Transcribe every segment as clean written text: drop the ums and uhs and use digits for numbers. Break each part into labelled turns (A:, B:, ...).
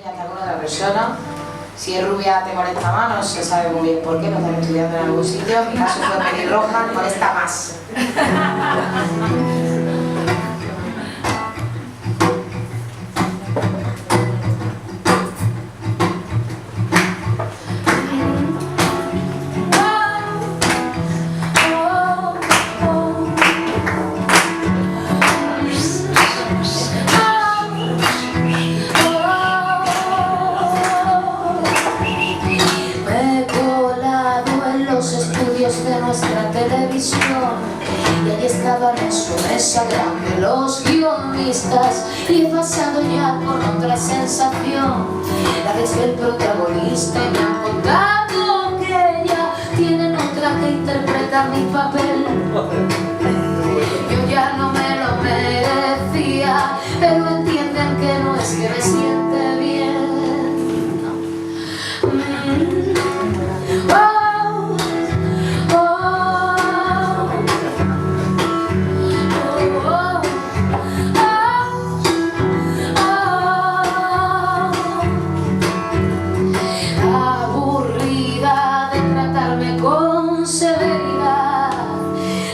A: Ya está con otra persona. Si es rubia te molesta más, no se sabe muy bien por qué, no están estudiando en algún sitio. En mi caso fue pelirroja, molesta más.
B: De nuestra televisión y allí estaban en su mesa grande los guionistas y pasando ya por otra sensación, la de el protagonista, y me han contado que ella tiene otra que interpreta mi papel. Yo ya no me lo merecía, pero entienden que no es que me siente bien.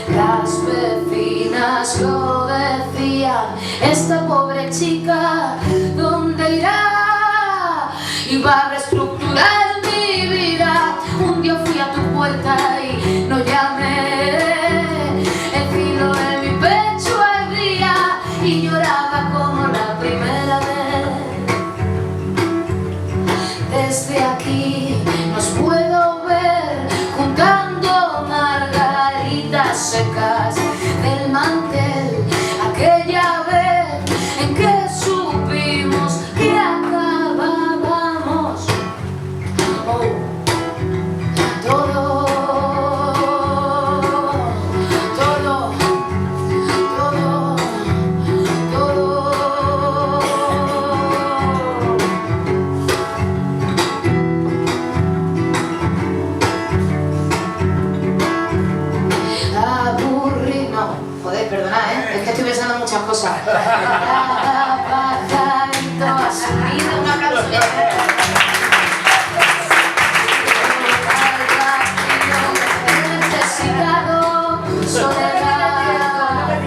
B: Las vecinas lo decían, esta pobre chica, ¿dónde irá? Iba a reestructurar mi vida. Un día fui a tu puerta y no llamé. El filo de mi pecho ardía y lloraba como la primera vez. Desde aquí nos puedo ver juntando margaritas secas del mantel, aquella vez en que supimos que acabábamos todo, todo, todo, todo.
A: Joder, perdonad, es que estoy pensando en muchas cosas.
B: Pajarito asumido, un aplauso. Necesitado soledad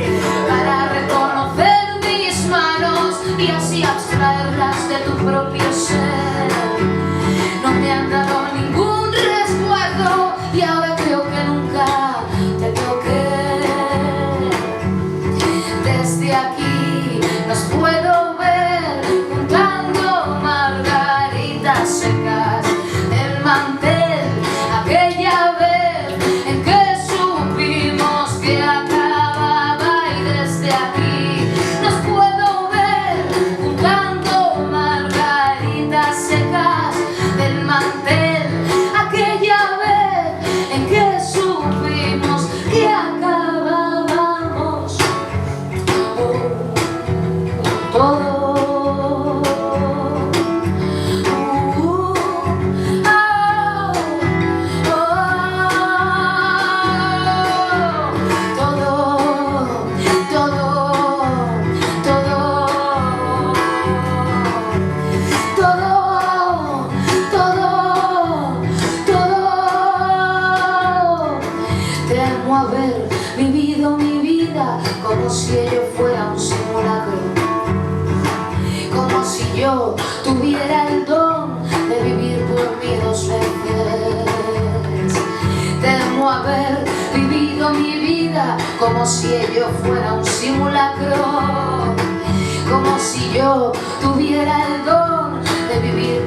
B: para reconocer mis manos y así abstraerlas de tu propio ser. No me han dado ningún resguardo y ahora creo que nunca te toqué. Desde aquí nos puedo ver juntando margaritas secas del mantel, aquella vez en que supimos que acababa. Y desde aquí nos puedo ver juntando margaritas secas del mantel, aquella vez en que supimos que acabábamos todo. Temo haber vivido mi vida como si ello fuera un simulacro, como si yo tuviera el don de vivir por mí dos veces. Temo haber vivido mi vida como si ello fuera un simulacro, como si yo tuviera el don de vivir